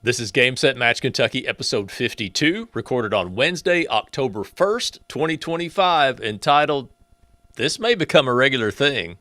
This is Game Set Match Kentucky, episode 52, recorded on Wednesday, October 1st, 2025, entitled, This May Become a Regular Thing.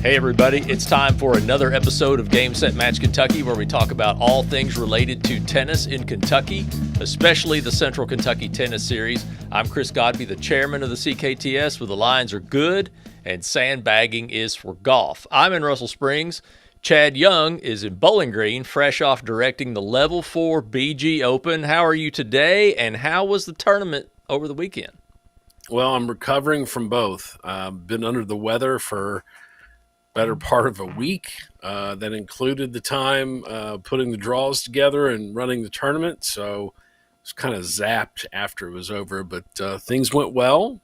Hey everybody, it's time for another episode of Game Set Match Kentucky, where we talk about all things related to tennis in Kentucky, especially the Central Kentucky Tennis Series. I'm Chris Godby, the chairman of the CKTS, where the lines are good and sandbagging is for golf. I'm in Russell Springs. Chad Young is in Bowling Green, fresh off directing the Level 4 BG Open. How are you today, and how was the tournament over the weekend? Well, I'm recovering from both. Been under the weather for better part of a week. That included the time putting the draws together and running the tournament. So I was kind of zapped after it was over, but things went well.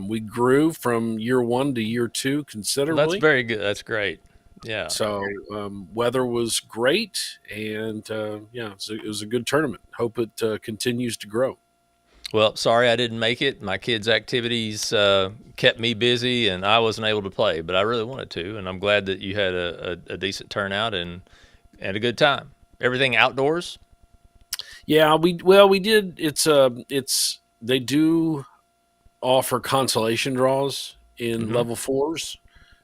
We grew from year one to year two considerably. That's very good. That's great. Yeah. So weather was great, and it was a good tournament. Hope it continues to grow. Well, sorry I didn't make it. My kids' activities kept me busy, and I wasn't able to play, but I really wanted to, and I'm glad that you had a decent turnout and a good time. Everything outdoors? Yeah, we did. It's they do offer consolation draws in level fours,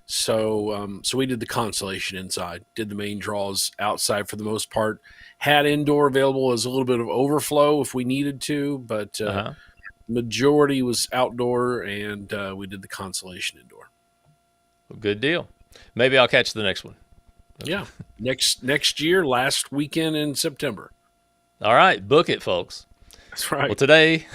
so we did the consolation inside. Did the main draws outside for the most part. Had indoor available as a little bit of overflow if we needed to, but majority was outdoor, and we did the consolation indoor. Well, good deal. Maybe I'll catch the next one. Okay. Yeah, next year, last weekend in September. All right, book it, folks. That's right. Well, today,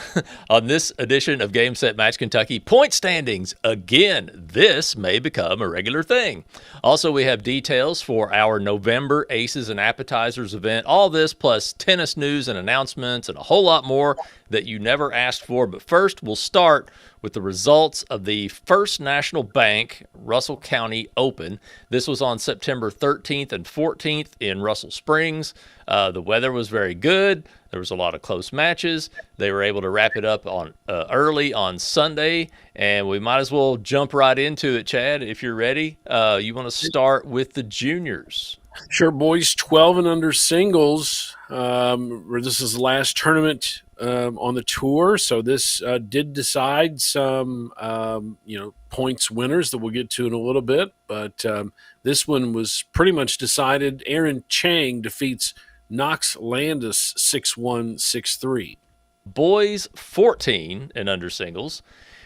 on this edition of Game Set Match Kentucky, point standings. Again, this may become a regular thing. Also, we have details for our November Aces and Appetizers event. All this plus tennis news and announcements and a whole lot more that you never asked for. But first, we'll start with the results of the First National Bank Russell County Open. This was on September 13th and 14th in Russell Springs. The weather was very good. There was a lot of close matches. They were able to wrap it up on early on Sunday, and we might as well jump right into it, Chad, if you're ready. You want to start with the juniors? Sure, boys. 12 and under singles. This is the last tournament on the tour, so this did decide some points winners that we'll get to in a little bit. But this one was pretty much decided. Aaron Chang defeats Knox Landis 6-1, 6-3. Boys 14 and under singles.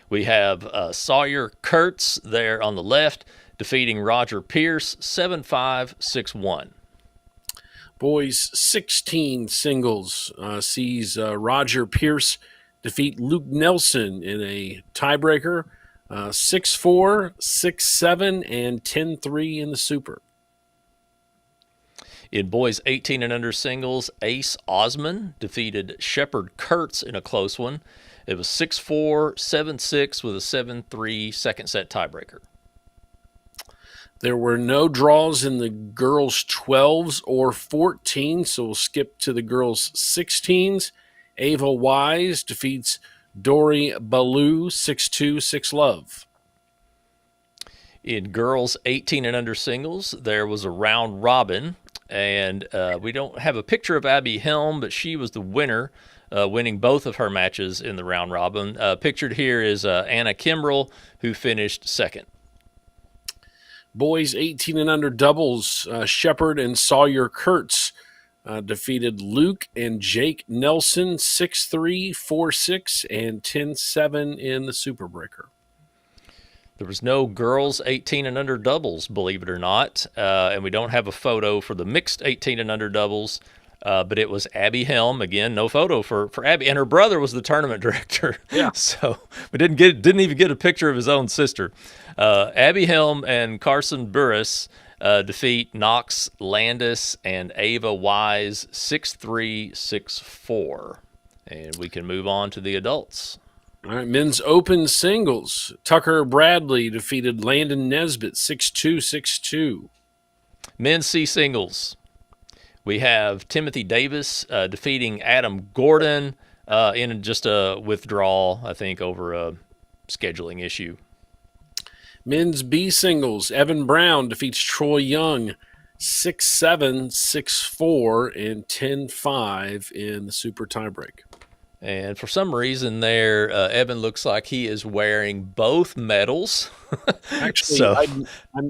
We have Sawyer Kurtz there on the left defeating Roger Pierce 7-5, 6-1. Boys 16 singles sees Roger Pierce defeat Luke Nelson in a tiebreaker 6-4, 6-7, and 10-3 in the Super. In boys 18 and under singles, Ace Osman defeated Shepard Kurtz in a close one. It was 6-4, 7-6 with a 7-3 second set tiebreaker. There were no draws in the girls' 12s or 14s, so we'll skip to the girls' 16s. Ava Wise defeats Dory Ballou 6-2, 6-love. In girls 18 and under singles, there was a round robin. And we don't have a picture of Abby Helm, but she was the winner, winning both of her matches in the round robin. Pictured here is Anna Kimbrell, who finished second. Boys 18 and under doubles, Shepard and Sawyer Kurtz defeated Luke and Jake Nelson 6-3, 4-6, and 10-7 in the Super Breaker. There was no girls 18 and under doubles, believe it or not, and we don't have a photo for the mixed 18 and under doubles, but it was Abby Helm. Again, no photo for Abby, and her brother was the tournament director. Yeah. So we didn't even get a picture of his own sister. Abby Helm and Carson Burris defeat Knox Landis and Ava Wise 6-3, 6-4, and we can move on to the adults. All right, men's open singles. Tucker Bradley defeated Landon Nesbitt 6-2, 6-2. Men's C singles. We have Timothy Davis defeating Adam Gordon in just a withdrawal, I think, over a scheduling issue. Men's B singles, Evan Brown defeats Troy Young 6-7, 6-4, and 10-5 in the super tiebreak. And for some reason there, Evan looks like he is wearing both medals. Actually, So,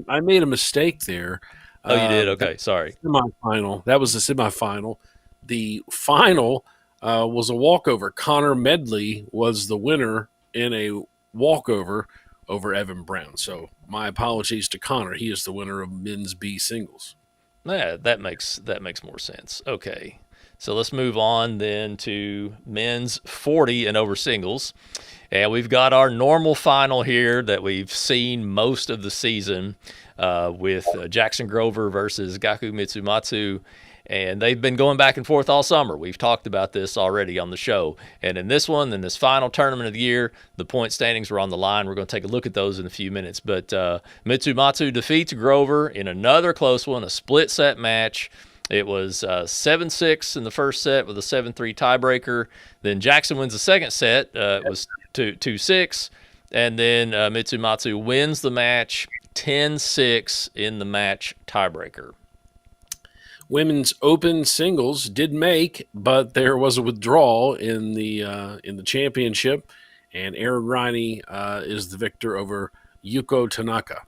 I made a mistake there. oh, you did? Okay, sorry. Semifinal. That was the semifinal. The final was a walkover. Connor Medley was the winner in a walkover over Evan Brown. So my apologies to Connor. He is the winner of men's B singles. Yeah, that makes more sense. Okay. So let's move on then to men's 40 and over singles. And we've got our normal final here that we've seen most of the season with Jackson Grover versus Gaku Mitsumatsu. And they've been going back and forth all summer. We've talked about this already on the show. And in this one, in this final tournament of the year, the point standings were on the line. We're going to take a look at those in a few minutes. But Mitsumatsu defeats Grover in another close one, a split set match. It was 7-6 in the first set with a 7-3 tiebreaker. Then Jackson wins the second set. It was 2-6. And then Mitsumatsu wins the match 10-6 in the match tiebreaker. Women's open singles did make, but there was a withdrawal in the championship, and Aaron Riney is the victor over Yuko Tanaka.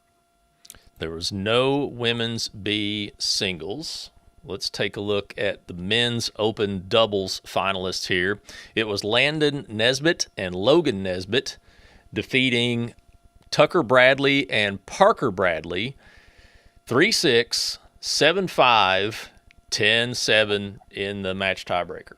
There was no women's B singles. Let's take a look at the men's open doubles finalists here. It was Landon Nesbitt and Logan Nesbitt defeating Tucker Bradley and Parker Bradley 3-6, 7-5, 10-7 in the match tiebreaker.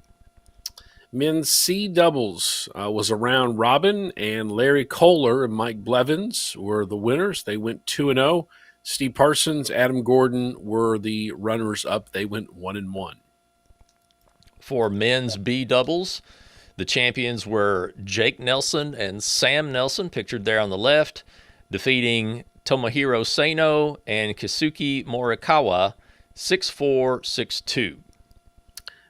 Men's C doubles was a round robin, and Larry Kohler and Mike Blevins were the winners. They went 2-0. Steve Parsons, Adam Gordon were the runners-up. They went 1-1. For men's B doubles, the champions were Jake Nelson and Sam Nelson, pictured there on the left, defeating Tomohiro Sano and Kisuki Morikawa 6-4, 6-2.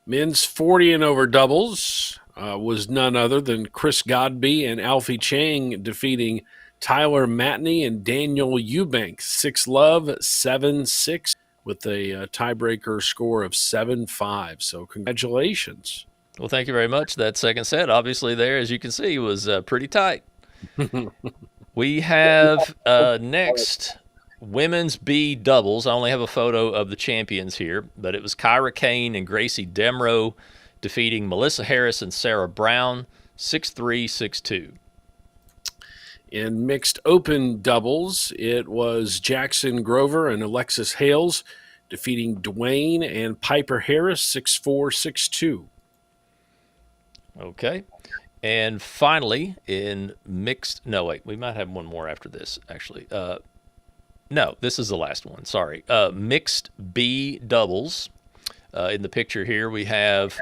Men's 40 and over doubles was none other than Chris Godby and Alfie Chang defeating Tyler Matney and Daniel Eubank 6-love, 7-6 with a tiebreaker score of 7-5. So congratulations. Well, thank you very much. That second set, obviously, there, as you can see, was pretty tight. We have next women's B doubles. I only have a photo of the champions here, but it was Kyra Kane and Gracie Demrow defeating Melissa Harris and Sarah Brown 6-3, 6-2. In mixed open doubles, it was Jackson Grover and Alexis Hales defeating Dwayne and Piper Harris 6-4, 6-2. Okay. And finally, in mixed... No, wait. We might have one more after this, actually. No, this is the last one. Sorry. Mixed B doubles. In the picture here, we have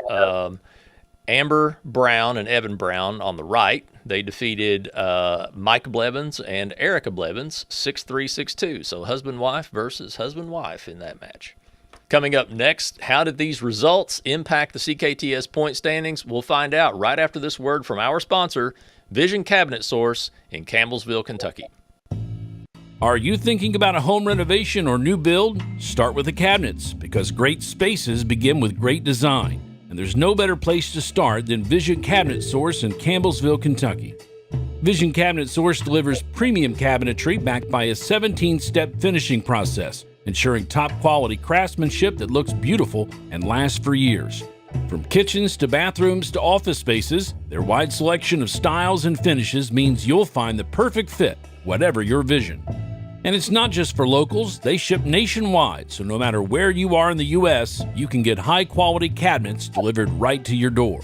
Amber Brown and Evan Brown on the right. They defeated Mike Blevins and Erica Blevins 6-3, 6-2. So husband-wife versus husband-wife in that match. Coming up next, how did these results impact the CKTS point standings? We'll find out right after this word from our sponsor, Vision Cabinet Source in Campbellsville, Kentucky. Are you thinking about a home renovation or new build? Start with the cabinets, because great spaces begin with great design. And there's no better place to start than Vision Cabinet Source in Campbellsville, Kentucky. Vision Cabinet Source delivers premium cabinetry backed by a 17-step finishing process, ensuring top-quality craftsmanship that looks beautiful and lasts for years. From kitchens to bathrooms to office spaces, their wide selection of styles and finishes means you'll find the perfect fit, whatever your vision. And it's not just for locals, they ship nationwide, so no matter where you are in the U.S., you can get high-quality cabinets delivered right to your door.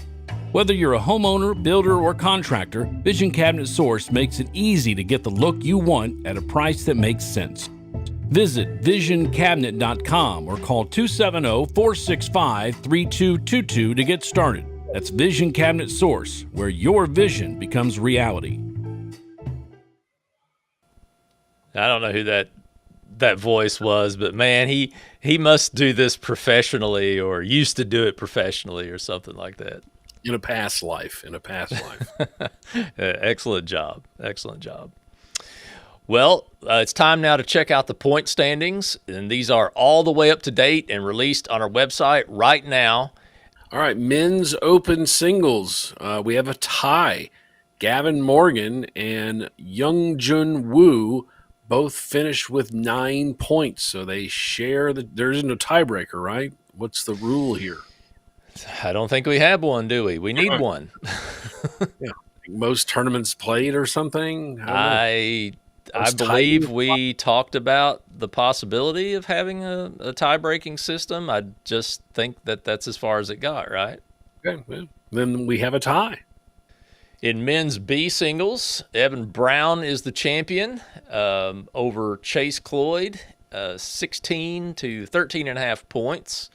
Whether you're a homeowner, builder, or contractor, Vision Cabinet Source makes it easy to get the look you want at a price that makes sense. Visit visioncabinet.com or call 270-465-3222 to get started. That's Vision Cabinet Source, where your vision becomes reality. I don't know who that that voice was, but man, he must do this professionally or used to do it professionally or something like that. In a past life. Excellent job. Excellent job. Well, it's time now to check out the point standings, and these are all the way up to date and released on our website right now. All right, men's open singles. We have a tie. Gavin Morgan and Youngjun Woo both finished with 9 points, so they share there isn't a tiebreaker, right? What's the rule here? I don't think we have one, do we? We need one. Yeah. Most tournaments played or something? I believe we talked about the possibility of having a tie-breaking system. I just think that's as far as it got, right? Okay, well, then we have a tie. In men's B singles, Evan Brown is the champion over Chase Cloyd, 16 to 13.5 points.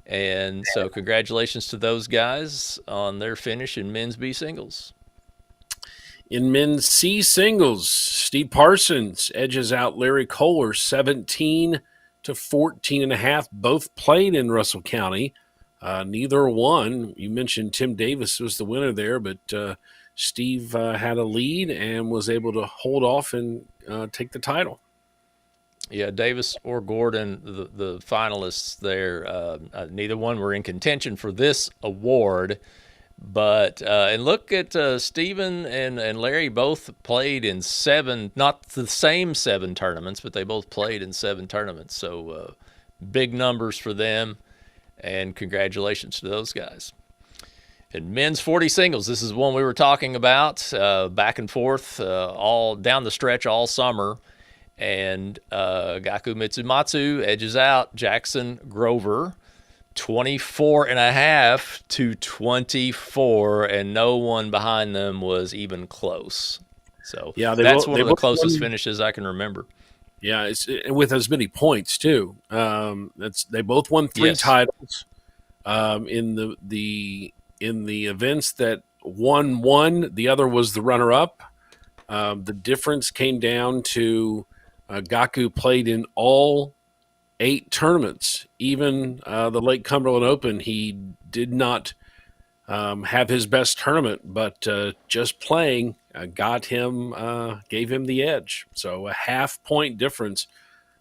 And so congratulations to those guys on their finish in men's B singles. In men's C singles, Steve Parsons edges out Larry Kohler 17 to 14.5. Both played in Russell County. Neither won. You mentioned Tim Davis was the winner there, but Steve had a lead and was able to hold off and take the title. Yeah, Davis or Gordon, the finalists there, neither one were in contention for this award. But and look at Stephen and Larry both played in 7, not the same 7 tournaments, but they both played in 7 tournaments. So big numbers for them, and congratulations to those guys. In men's 40 singles, this is one we were talking about back and forth all down the stretch all summer. And Gaku Mitsumatsu edges out Jackson Grover 24.5 to 24, and no one behind them was even close. So yeah, that's one of the closest finishes I can remember. Yeah, it's with as many points too. They both won 3 titles in the events that one won. The other was the runner-up. The difference came down to Gaku played in all 8 tournaments. Even the Lake Cumberland Open, he did not have his best tournament, but just playing gave him the edge. So a half-point difference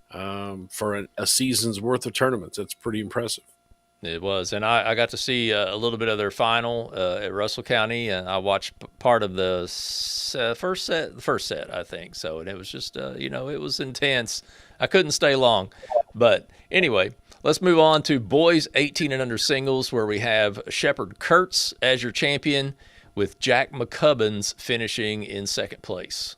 for a season's worth of tournaments. That's pretty impressive. It was, and I got to see a little bit of their final at Russell County, and I watched part of the first set, I think. So, and it was just, it was intense. I couldn't stay long, but anyway, let's move on to boys 18 and under singles, where we have Shepard Kurtz as your champion, with Jack McCubbins finishing in second place.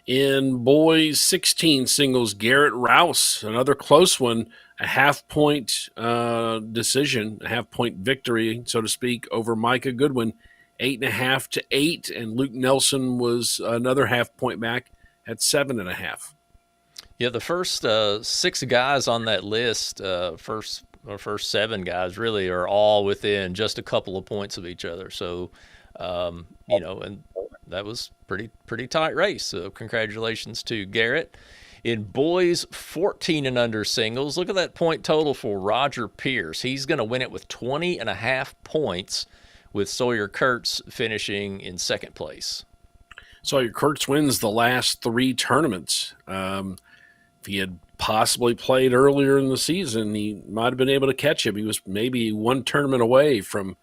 In boys 16 singles, Garrett Rouse, another close one, a half-point decision, a half-point victory, so to speak, over Micah Goodwin, 8.5 to 8, and Luke Nelson was another half-point back at 7.5. Yeah, the first 6 guys on that list, first 7 guys, really are all within just a couple of points of each other. So, and that was pretty tight race. So, congratulations to Garrett. In boys 14 and under singles, look at that point total for Roger Pierce. He's going to win it with 20.5 points, with Sawyer Kurtz finishing in second place. Sawyer Kurtz wins the last 3 tournaments. If he had possibly played earlier in the season, he might have been able to catch him. He was maybe 1 tournament away from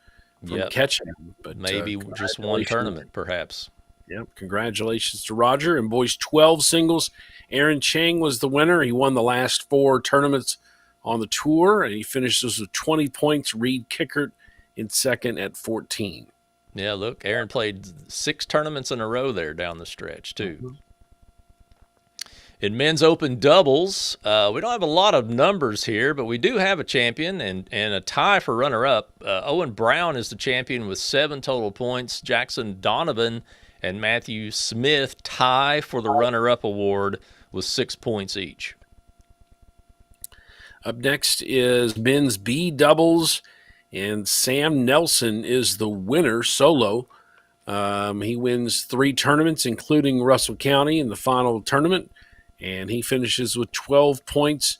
catching him. But maybe just 1 tournament, perhaps. Yep, congratulations to Roger. In boys 12 singles, Aaron Chang was the winner. He won the last 4 tournaments on the tour, and he finishes with 20 points. Reed Kickert in second at 14. Yeah, look, Aaron played 6 tournaments in a row there down the stretch, too. Mm-hmm. In men's open doubles, we don't have a lot of numbers here, but we do have a champion and a tie for runner-up. Owen Brown is the champion with 7 total points. Jackson Donovan and Matthew Smith tie for the runner-up award with 6 points each. Up next is men's B doubles, and Sam Nelson is the winner solo. He wins 3 tournaments, including Russell County in the final tournament, and he finishes with 12 points.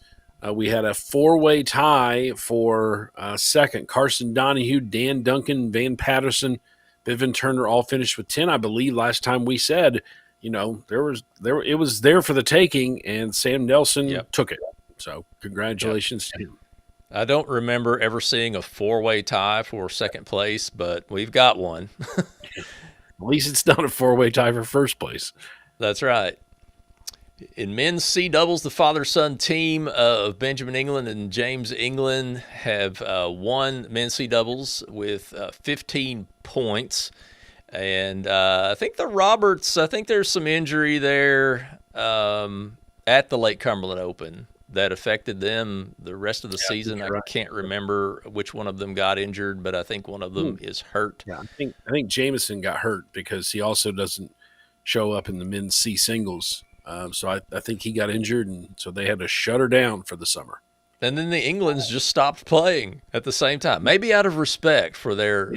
We had a four-way tie for second. Carson Donahue, Dan Duncan, Van Patterson, Bivin Turner all finished with 10. I believe last time we said, it was there for the taking, and Sam Nelson took it. So congratulations to him. I don't remember ever seeing a four-way tie for second place, but we've got one. At least it's not a four-way tie for first place. That's right. In men's C doubles, the father-son team of Benjamin England and James England have won men's C doubles with 15 points. And I think the Roberts, there's some injury there at the Lake Cumberland Open that affected them the rest of the season. I can't remember which one of them got injured, but I think one of them is hurt. Yeah, I think Jameson got hurt because he also doesn't show up in the men's C singles. So I think he got injured, and so they had to shut her down for the summer. And then the Englands just stopped playing at the same time, maybe out of respect for their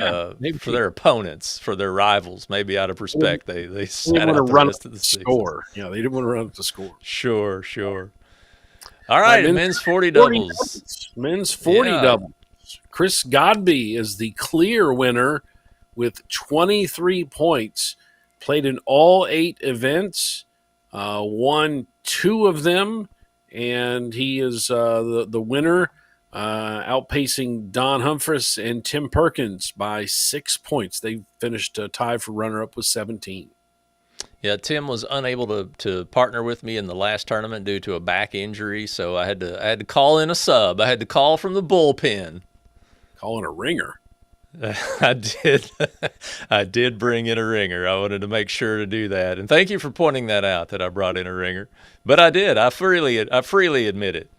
for their opponents, for their rivals. Maybe out of respect, they sat out the rest of the season. Yeah, they didn't want to run up the score. Sure. All right, men's 40 doubles. Men's 40 doubles. Chris Godby is the clear winner with 23 points. Played in all 8 events. Won 2 of them, and he is the winner, outpacing Don Humphreys and Tim Perkins by 6 points. They finished tied for runner-up with 17. Yeah, Tim was unable to partner with me in the last tournament due to a back injury, so I had to call in a sub. I had to call from the bullpen. Call in a ringer. I did. I did bring in a ringer. I wanted to make sure to do that, and thank you for pointing that out that I brought in a ringer. But I did. I freely admit it.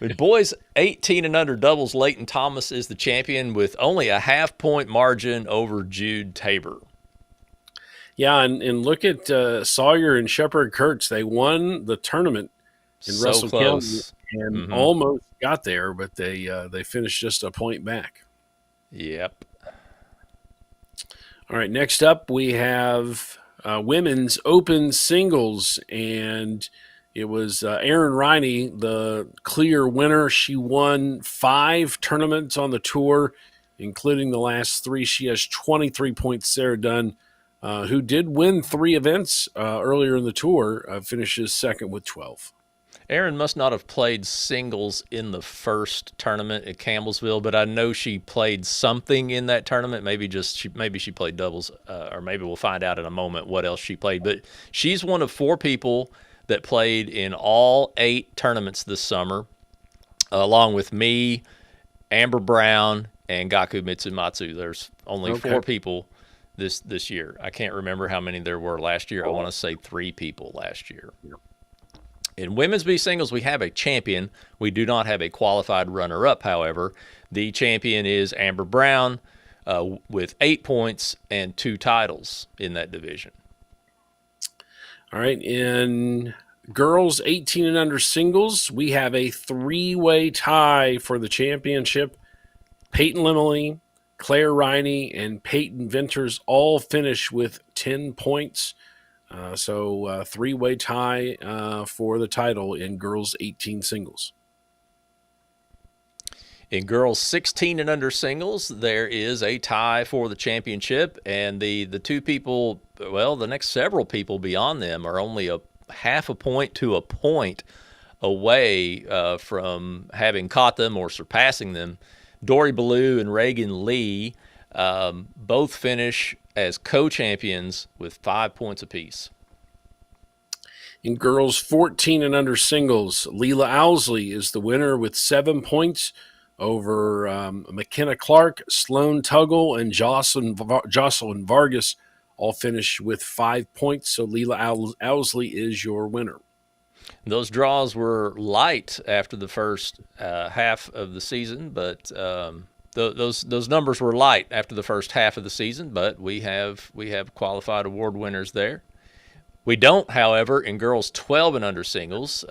With boys 18 and under doubles, Leighton Thomas is the champion with only a half-point margin over Jude Tabor. Yeah, and look at Sawyer and Shepard Kurtz. They won the tournament in Russell County and almost got there, but they finished just a point back. Yep. All right, next up we have women's open singles, and it was Erin Riney, the clear winner. She won 5 tournaments on the tour, including the last 3. She has 23 points. Sarah Dunn, who did win 3 events earlier in the tour, finishes second with 12. Erin must not have played singles in the first tournament at Campbellsville, but I know she played something in that tournament. Maybe she played doubles, or maybe we'll find out in a moment what else she played. But she's one of 4 people that played in all 8 tournaments this summer, along with me, Amber Brown, and Gaku Mitsumatsu. There's only 4 people this year. I can't remember how many there were last year. I want to say 3 people last year. Yeah. In women's B singles, we have a champion. We do not have a qualified runner-up, however. The champion is Amber Brown with 8 points and 2 titles in that division. All right, in girls 18 and under singles, we have a 3-way tie for the championship. Peyton Limley, Claire Riney, and Peyton Venters all finish with 10 points. So 3-way tie for the title in girls 18 singles. In girls 16 and under singles, there is a tie for the championship, and the 2 people, well, the next several people beyond them are only a half a point to a point away from having caught them or surpassing them. Dory Ballou and Reagan Lee both finish as co-champions with 5 points apiece. In girls 14 and under singles, Leela Owsley is the winner with 7 points over McKenna Clark, Sloan Tuggle, and Jocelyn Vargas all finish with 5 points. So Leela Owsley is your winner. Those draws were light after the first half of the season, but those numbers were light after the first half of the season. But we have qualified award winners there. We don't, however, in girls 12 and under singles.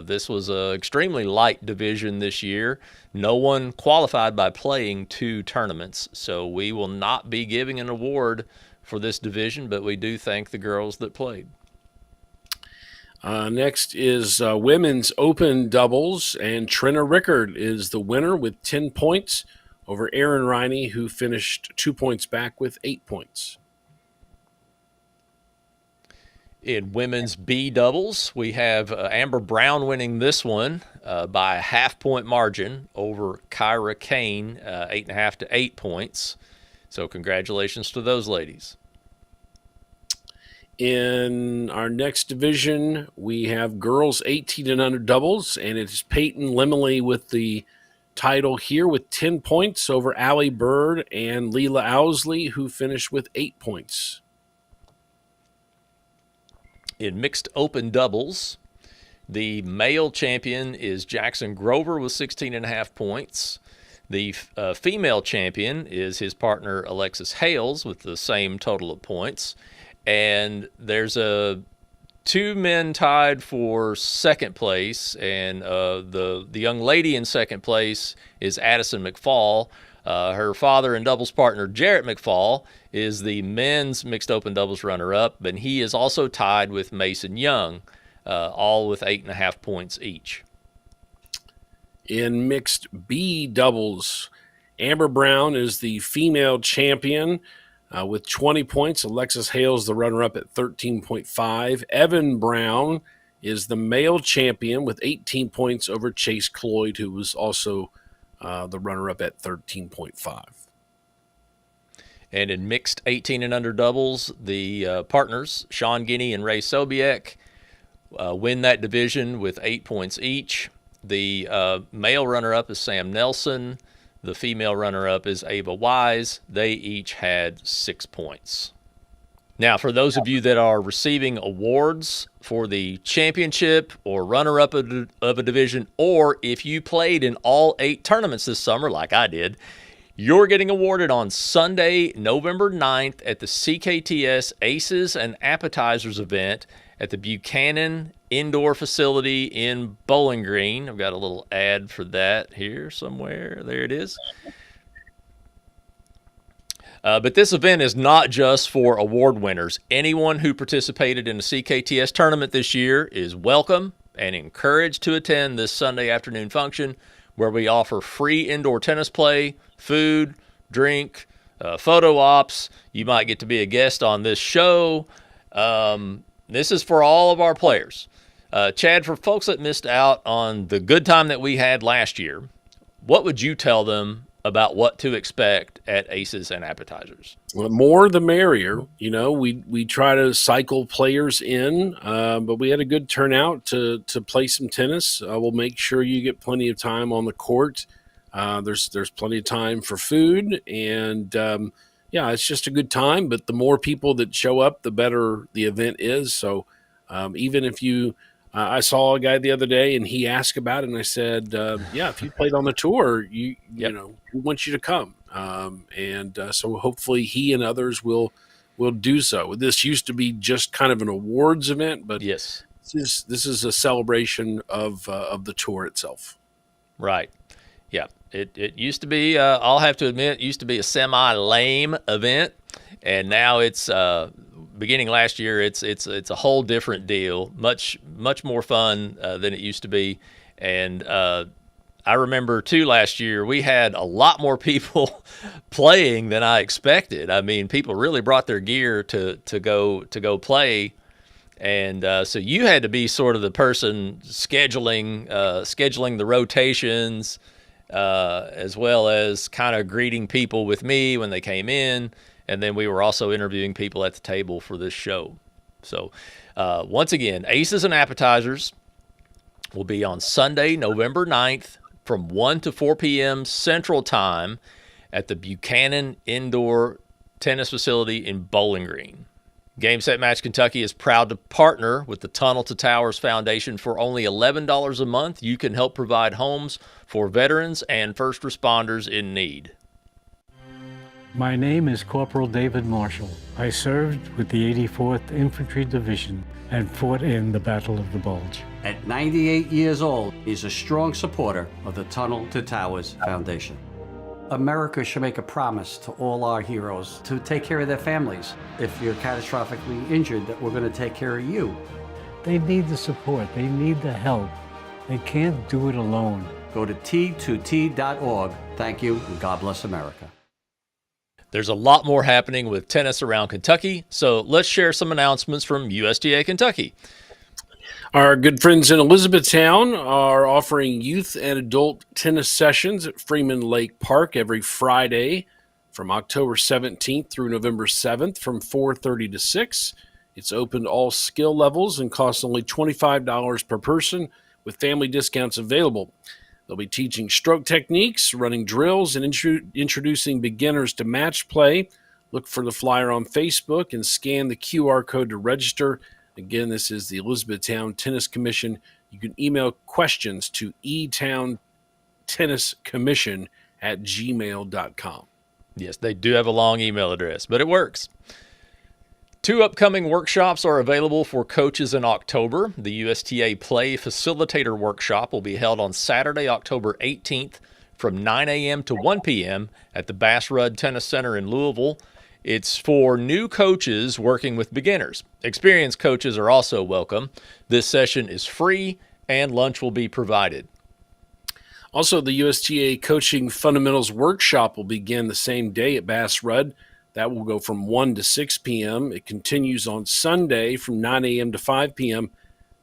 This was an extremely light division this year. No one qualified by playing 2 tournaments, so we will not be giving an award for this division, but we do thank the girls that played. Next is women's open doubles, and Trina Rickard is the winner with 10 points over Erin Riney, who finished 2 points back with 8 points. In women's B doubles, we have Amber Brown winning this one by a half-point margin over Kyra Kane, 8.5 to 8 points. So congratulations to those ladies. In our next division, we have girls 18 and under doubles, and it's Peyton Limley with the title here with 10 points over Allie Bird and Leela Owsley, who finished with 8 points. In mixed open doubles, the male champion is Jackson Grover with 16.5 points. The female champion is his partner Alexis Hales with the same total of points. And there's two men tied for second place, and the young lady in second place is Addison McFall. Her father and doubles partner Jarrett McFall is the men's mixed open doubles runner-up, and he is also tied with Mason Young, all with 8.5 points each. In mixed B doubles, Amber Brown is the female champion with 20 points. Alexis Hales, the runner-up, at 13.5. Evan Brown is the male champion with 18 points over Chase Cloyd, who was also the runner-up at 13.5. And in mixed 18 and under doubles, the partners, Sean Guinea and Ray Sobiek, win that division with 8 points each. The male runner-up is Sam Nelson. The female runner-up is Ava Wise. They each had 6 points. Now, for those of you that are receiving awards for the championship or runner-up of a division, or if you played in all 8 tournaments this summer like I did, you're getting awarded on Sunday, November 9th at the CKTS Aces and Appetizers event at the Buchanan Indoor Facility in Bowling Green. I've got a little ad for that here somewhere. There it is. But this event is not just for award winners. Anyone who participated in the CKTS tournament this year is welcome and encouraged to attend this Sunday afternoon function, where we offer free indoor tennis play, food, drink, photo ops. You might get to be a guest on this show. This is for all of our players. Chad, for folks that missed out on the good time that we had last year, what would you tell them about what to expect at Aces and Appetizers? Well, more the merrier. You know, we try to cycle players in, but we had a good turnout to play some tennis. We'll make sure you get plenty of time on the court. There's plenty of time for food, and yeah, it's just a good time. But the more people that show up, the better the event is. So even if you I saw a guy the other day, and he asked about it, and I said, yeah, if you played on the tour, you know, we want you to come. So hopefully he and others will do so. This used to be just kind of an awards event, but yes, this is a celebration of the tour itself. Right. Yeah. It used to be, I'll have to admit, it used to be a semi-lame event, and now it's beginning last year, it's a whole different deal, much more fun than it used to be. And I remember too, last year we had a lot more people playing than I expected. I mean, people really brought their gear to go play, and so you had to be sort of the person scheduling the rotations, as well as kind of greeting people with me when they came in. And then we were also interviewing people at the table for this show. So once again, Aces and Appetizers will be on Sunday, November 9th from 1 to 4 p.m. Central Time at the Buchanan Indoor Tennis Facility in Bowling Green. Game Set Match Kentucky is proud to partner with the Tunnel to Towers Foundation. For only $11 a month, you can help provide homes for veterans and first responders in need. My name is Corporal David Marshall. I served with the 84th Infantry Division and fought in the Battle of the Bulge. At 98 years old, he's a strong supporter of the Tunnel to Towers Foundation. America should make a promise to all our heroes to take care of their families. If you're catastrophically injured, that we're going to take care of you. They need the support. They need the help. They can't do it alone. Go to T2T.org. Thank you, and God bless America. There's a lot more happening with tennis around Kentucky, so let's share some announcements from USTA Kentucky. Our good friends in Elizabethtown are offering youth and adult tennis sessions at Freeman Lake Park every Friday from October 17th through November 7th from 4:30 to 6. It's open to all skill levels and costs only $25 per person with family discounts available. They'll be teaching stroke techniques, running drills, and introducing beginners to match play. Look for the flyer on Facebook and scan the QR code to register. Again, this is the Elizabethtown Tennis Commission. You can email questions to etowntenniscommission@gmail.com. Yes, they do have a long email address, but it works. 2 upcoming workshops are available for coaches in October. The USTA Play Facilitator Workshop will be held on Saturday, October 18th from 9 a.m. to 1 p.m. at the Bass Rudd Tennis Center in Louisville. It's for new coaches working with beginners. Experienced coaches are also welcome. This session is free and lunch will be provided. Also, the USTA Coaching Fundamentals Workshop will begin the same day at Bass Rudd. That will go from 1 to 6 p.m. It continues on Sunday from 9 a.m. to 5 p.m.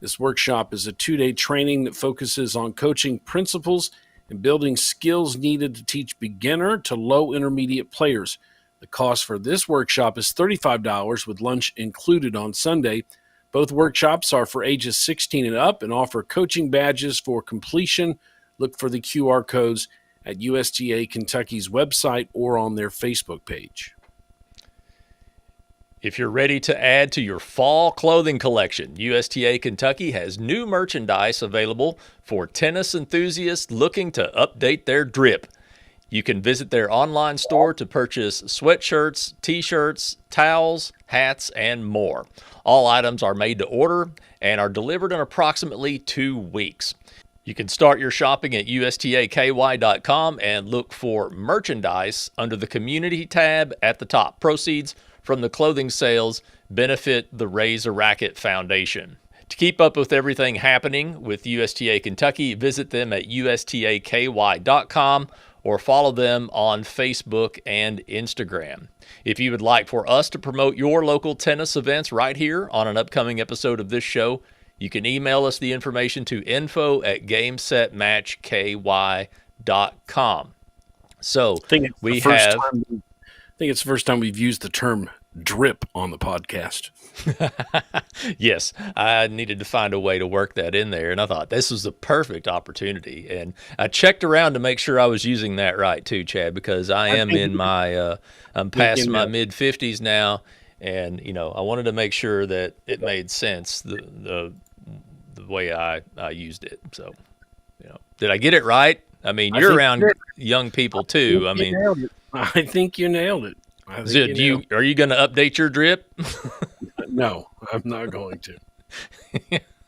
This workshop is a 2-day training that focuses on coaching principles and building skills needed to teach beginner to low intermediate players. The cost for this workshop is $35 with lunch included on Sunday. Both workshops are for ages 16 and up and offer coaching badges for completion. Look for the QR codes at USTA Kentucky's website or on their Facebook page. If you're ready to add to your fall clothing collection, USTA Kentucky has new merchandise available for tennis enthusiasts looking to update their drip. You can visit their online store to purchase sweatshirts, t-shirts, towels, hats, and more. All items are made to order and are delivered in approximately 2 weeks. You can start your shopping at USTAKY.com and look for merchandise under the Community tab at the top. Proceeds from the clothing sales benefit the Raise a Racket Foundation. To keep up with everything happening with USTA Kentucky, visit them at USTAKY.com or follow them on Facebook and Instagram. If you would like for us to promote your local tennis events right here on an upcoming episode of this show, you can email us the information to info@gamesetmatchky.com. So I think it's the first time we've used the term drip on the podcast. Yes, I needed to find a way to work that in there, and I thought this was the perfect opportunity. And I checked around to make sure I was using that right too, Chad, because I'm past my mid-50s now, and I wanted to make sure that it made sense the way I used it. So, did I get it right? I mean, you're around young people too. I think you nailed it. Are you going to update your drip? No, I'm not going to.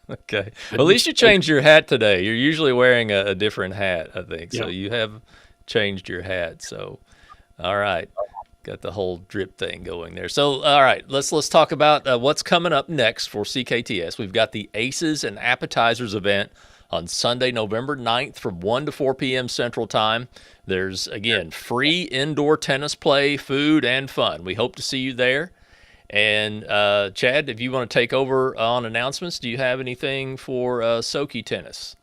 Okay. Well, at least you changed your hat today. You're usually wearing a different hat, I think. So you have changed your hat. So, all right. Got the whole drip thing going there. So, all right, let's talk about what's coming up next for CKTS. We've got the Aces and Appetizers event on Sunday, November 9th from 1 to 4 p.m. Central Time. There's, again, free indoor tennis play, food, and fun. We hope to see you there. And, Chad, if you want to take over on announcements, do you have anything for Soki Tennis?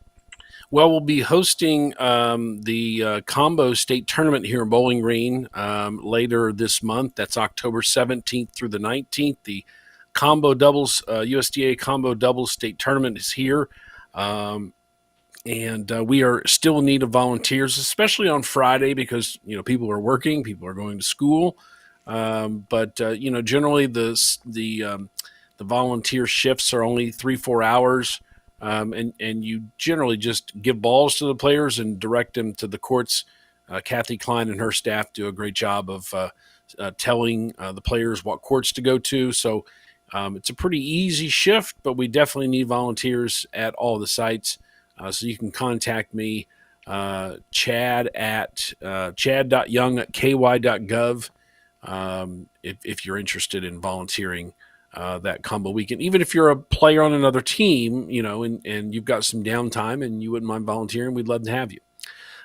Well, we'll be hosting the Combo State Tournament here in Bowling Green later this month. That's October 17th through the 19th. The Combo Doubles, USDA Combo Doubles State Tournament is here. And we are still in need of volunteers, especially on Friday because, people are working, people are going to school. But generally the volunteer shifts are only 3-4 hours. And you generally just give balls to the players and direct them to the courts. Kathy Klein and her staff do a great job of telling the players what courts to go to. So it's a pretty easy shift, but we definitely need volunteers at all the sites. So you can contact me, Chad at chad.young@ky.gov if you're interested in volunteering that combo weekend. Even if you're a player on another team, and you've got some downtime and you wouldn't mind volunteering, we'd love to have you.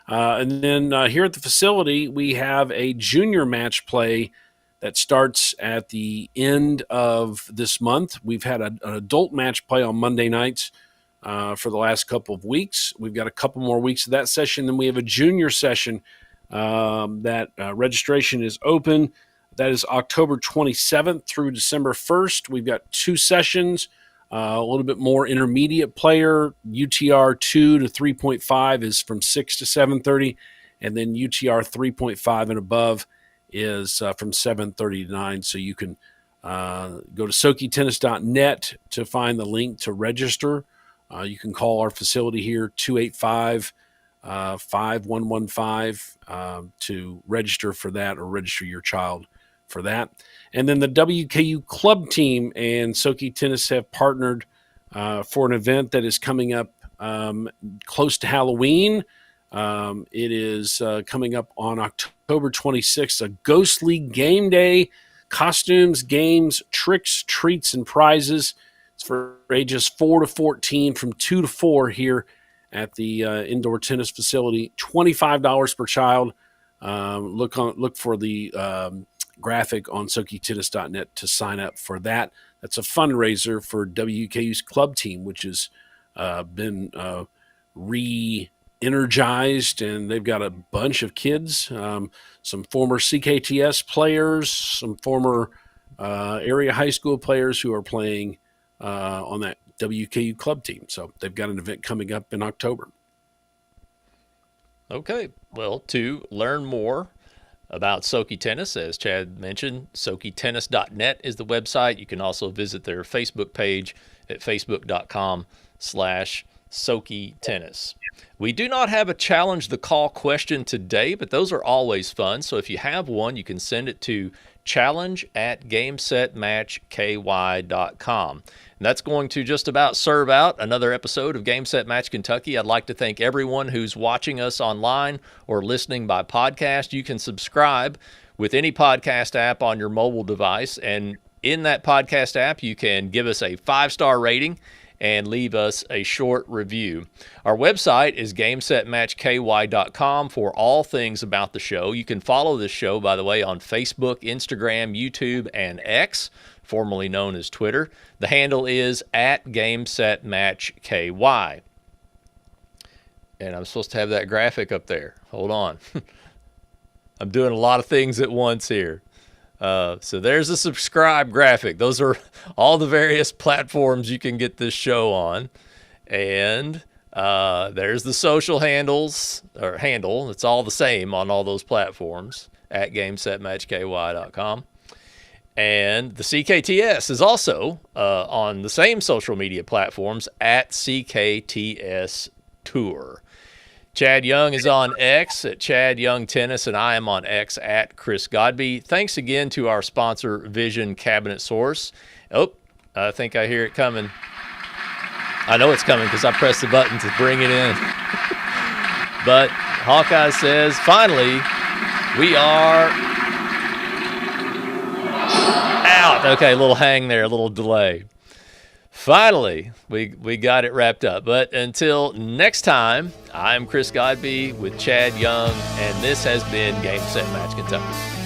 And then here at the facility, we have a junior match play that starts at the end of this month. We've had an adult match play on Monday nights for the last couple of weeks. We've got a couple more weeks of that session. Then we have a junior session that registration is open. That is October 27th through December 1st. We've got 2 sessions, a little bit more intermediate player. UTR 2 to 3.5 is from 6 to 7:30, and then UTR 3.5 and above is from 7:30 to 9. So you can go to SokiTennis.net to find the link to register. You can call our facility here, 285-5115, to register for that, or register your child for that. And then the WKU club team and Soki Tennis have partnered for an event that is coming up close to Halloween. It is coming up on October 26th, a ghostly game day, costumes, games, tricks, treats, and prizes. It's for ages 4 to 14, from 2 to 4 here at the indoor tennis facility. $25 per child. Look for the graphic on SokiTennis.net to sign up for that. That's a fundraiser for WKU's club team, which has been re-energized, and they've got a bunch of kids, some former CKTS players, some former area high school players who are playing on that WKU club team. So they've got an event coming up in October. Okay. Well, to learn more about Soki Tennis, as Chad mentioned, SokiTennis.net is the website. You can also visit their Facebook page at facebook.com/Soki Tennis. We do not have a challenge the call question today, but those are always fun. So if you have one, you can send it to challenge@gamesetmatchky.com. And that's going to just about serve out another episode of Game Set Match Kentucky. I'd like to thank everyone who's watching us online or listening by podcast. You can subscribe with any podcast app on your mobile device, and in that podcast app, you can give us a 5-star rating and leave us a short review. Our website is gamesetmatchky.com for all things about the show. You can follow this show, by the way, on Facebook, Instagram, YouTube, and X, formerly known as Twitter. The handle is @GameSetMatchKY. And I'm supposed to have that graphic up there. Hold on. I'm doing a lot of things at once here. So there's a subscribe graphic. Those are all the various platforms you can get this show on. And there's the social handles, or handle. It's all the same on all those platforms, @GameSetMatchKY.com. And the CKTS is also on the same social media platforms, @CKTS Tour. Chad Young is on X at Chad Young Tennis, and I am on X at Chris Godby. Thanks again to our sponsor, Vision Cabinet Source. Oh, I think I hear it coming. I know it's coming because I pressed the button to bring it in. But Hawkeye says, finally, we are out. Okay, a little hang there, a little delay. Finally, we got it wrapped up. But until next time, I'm Chris Godby with Chad Young, and this has been Game Set Match Kentucky.